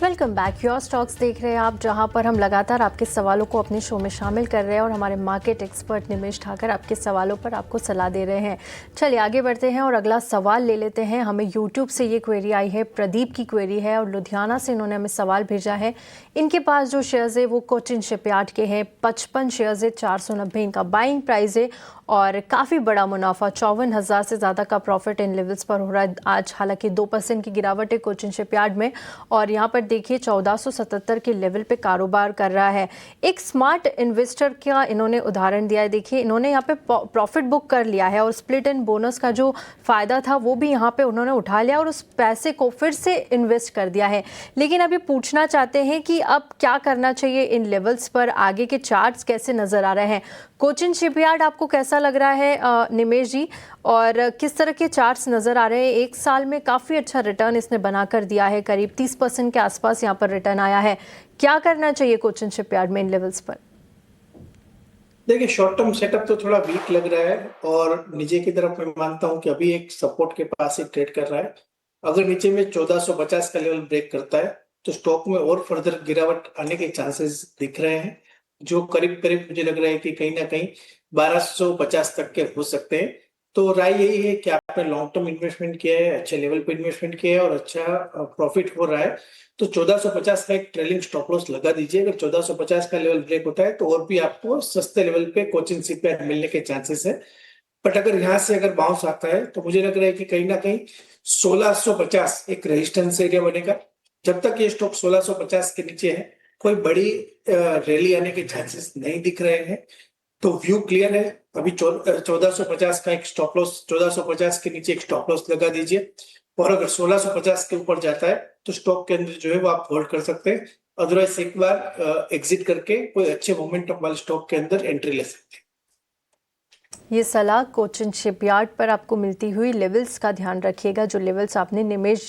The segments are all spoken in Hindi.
Welcome back. योर स्टॉक्स देख रहे हैं आप, जहां पर हम लगातार आपके सवालों को अपने शो में शामिल कर रहे हैं और हमारे मार्केट एक्सपर्ट निमेश ठाकर आपके सवालों पर आपको सलाह दे रहे हैं। चलिए आगे बढ़ते हैं और अगला सवाल ले लेते हैं। हमें यूट्यूब से ये क्वेरी आई है, प्रदीप की क्वेरी है और लुधियाना से इन्होंने हमें सवाल भेजा है। इनके पास जो शेयर्स है वो कोचिन शिपयार्ड के हैं, 55 शेयर्स है, 490 इनका बाइंग प्राइस है और काफ़ी बड़ा मुनाफा 54,000 से ज़्यादा का प्रॉफिट इन लेवल्स पर हो रहा है आज। हालांकि 2% की गिरावट है कोचिन शिपयार्ड में और यहाँ पर देखिए 1477 के लेवल पे कारोबार कर रहा है। एक स्मार्ट इन्वेस्टर का इन्होंने उदाहरण दिया है। देखिए इन्होंने यहाँ पे प्रॉफिट बुक कर लिया है और स्प्लिट एंड बोनस का जो फ़ायदा था वो भी यहाँ पे उन्होंने उठा लिया और उस पैसे को फिर से इन्वेस्ट कर दिया है। लेकिन अभी पूछना चाहते हैं कि अब क्या करना चाहिए इन लेवल्स पर, आगे के चार्ट्स कैसे नज़र आ रहे हैं। कोचिन शिपयार्ड आपको कैसा लग रहा है निमेश जी, और किस तरह के चार्ट्स नज़र आ रहे हैं? एक साल में काफ़ी अच्छा रिटर्न इसने बनाकर दिया है, करीब 30% के आसपास यहाँ पर रिटर्न आया है। क्या करना चाहिए कोचिन शिपयार्ड में इन लेवल्स पर? देखिए, शॉर्ट टर्म सेटअप तो थोड़ा वीक लग रहा है और नीचे की तरफ मैं मानता हूं कि अभी एक सपोर्ट के पास ही ट्रेड कर रहा है। अगर नीचे में 1450 का लेवल ब्रेक करता है तो स्टॉक में और फर्दर गिरावट आने के चांसेस दिख रहे हैं, जो करीब करीब मुझे लग रहा है कि कहीं ना कहीं 1250 तक के हो सकते हैं। तो राय यही है कि आपने लॉन्ग टर्म इन्वेस्टमेंट किया है, अच्छे लेवल पे इन्वेस्टमेंट किया है और अच्छा प्रॉफिट हो रहा है, तो 1450 का एक ट्रेलिंग स्टॉप लॉस लगा दीजिए। अगर 1450 का लेवल ब्रेक होता है तो और भी आपको सस्ते लेवल पे कोचिन शिपयार्ड मिलने के चांसेस है। बट अगर यहाँ से अगर बाउंस आता है तो मुझे लग रहा है कि कहीं ना कहीं 1650 एक रेजिस्टेंस एरिया बनेगा। जब तक ये स्टॉक 1650 के नीचे है कोई बड़ी रैली आने के चांसेस नहीं दिख रहे हैं। तो व्यू क्लियर है। अभी 1450 का एक स्टॉप लॉस, 1450 के नीचे एक स्टॉप लॉस लगा दीजिए और अगर 1650 के ऊपर जाता है तो स्टॉक के अंदर जो है वो आप होल्ड कर सकते हैं। अदरवाइज एक बार एग्जिट करके कोई अच्छे मोमेंटम वाले स्टॉक के अंदर एंट्री ले सकते हैं। ये सलाह कोचिन शिपयार्ड पर आपको मिलती हुई। लेवल्स का ध्यान रखिएगा, जो लेवल्स आपने निमेश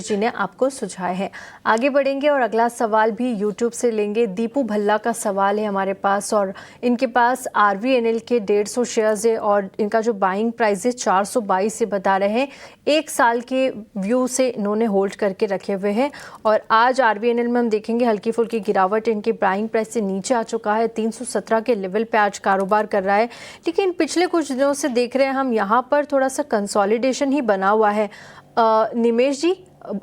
जी ने आपको सुझाए हैं। आगे बढ़ेंगे और अगला सवाल भी यूट्यूब से लेंगे। दीपू भल्ला का सवाल है हमारे पास और इनके पास RVNL के 150 शेयर्स है और इनका जो बाइंग प्राइस है 422 से बता रहे हैं। एक साल के व्यू से इन्होंने होल्ड करके रखे हुए हैं और आज RVNL में हम देखेंगे हल्की फुल्की गिरावट इनके बाइंग प्राइस से नीचे आ चुका है, 317 के लेवल पे आज कारोबार कर रहा है। लेकिन पिछले कुछ दिनों से देख रहे हैं हम यहाँ पर थोड़ा सा कंसोलिडेशन ही बना हुआ है। निमेश जी,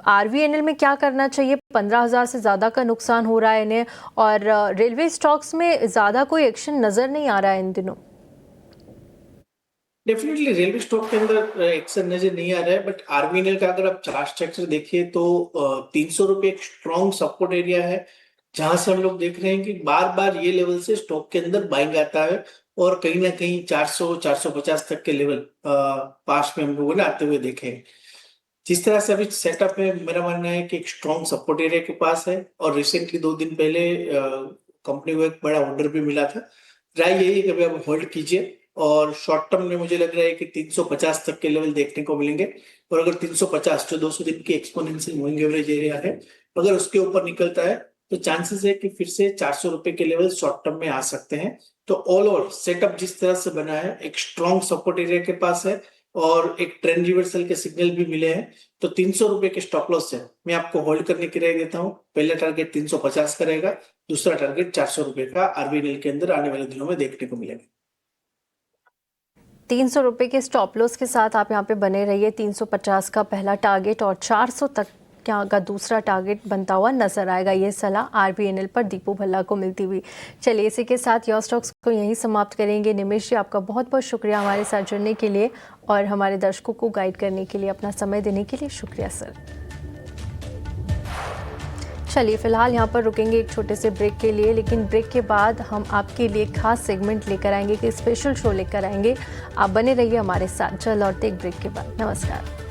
RVNL में क्या करना चाहिए? 15,000 से ज़्यादा का नुकसान हो रहा है इन्हें और रेलवे स्टॉक्स में ज़्यादा कोई एक्शन नज़र नहीं आ रहा है इन दिनों। डेफिनेटली रेलवे स्टॉक के अंदर एक्शन नजर नहीं आ रहा है, बट RVNL का अगर आप चार्ट स्ट्रक्चर देखिए तो 300 रुपये एक स्ट्रॉन्ग सपोर्ट एरिया है, जहां से हम लोग देख रहे हैं कि बार बार ये लेवल से स्टॉक के अंदर बाइंग आता है और कहीं ना कहीं 400-450 तक के लेवल पास में हम लोगों ने आते हुए देखे हैं। जिस तरह से अभी सेटअप है, मेरा मानना है कि एक स्ट्रॉन्ग सपोर्ट एरिया के पास है और रिसेंटली 2 दिन पहले कंपनी को एक बड़ा ऑर्डर भी मिला था। राय यही है कि अभी आप होल्ड कीजिए और शॉर्ट टर्म में मुझे लग रहा है कि 350 तक के लेवल देखने को मिलेंगे और अगर 350 जो 200 दिन की एक्सपोनेंशियल मूविंग एवरेज एरिया है, अगर उसके ऊपर निकलता है तो चांसेस है कि फिर से 400 रुपए के लेवल शॉर्ट टर्म में आ सकते हैं। तो ऑल ओवर सेटअप जिस तरह से बना है, एक स्ट्रॉन्ग सपोर्ट एरिया के पास है और एक ट्रेंड रिवर्सल के सिग्नल भी मिले हैं, तो 300 रुपए के स्टॉप लॉस से मैं आपको होल्ड करने की राय देता हूँ। पहला टारगेट 350 का रहेगा, दूसरा टारगेट 400 रुपए का RVNL के अंदर आने वाले दिनों में देखने को मिलेगा। 300 रुपये के स्टॉप लॉस के साथ आप यहाँ पे बने रहिए। 350 का पहला टारगेट और 400 तक का दूसरा टारगेट बनता हुआ नजर आएगा। ये सलाह RVNL पर दीपू भल्ला को मिलती हुई। चलिए इसी के साथ योर स्टॉक्स को यहीं समाप्त करेंगे। निमेश जी, आपका बहुत बहुत शुक्रिया हमारे साथ जुड़ने के लिए और हमारे दर्शकों को गाइड करने के लिए, अपना समय देने के लिए शुक्रिया सर। चलिए फिलहाल यहाँ पर रुकेंगे एक छोटे से ब्रेक के लिए, लेकिन ब्रेक के बाद हम आपके लिए खास सेगमेंट लेकर आएंगे, कि स्पेशल शो लेकर आएंगे। आप बने रहिए हमारे साथ। चल लौटते एक ब्रेक के बाद। नमस्कार।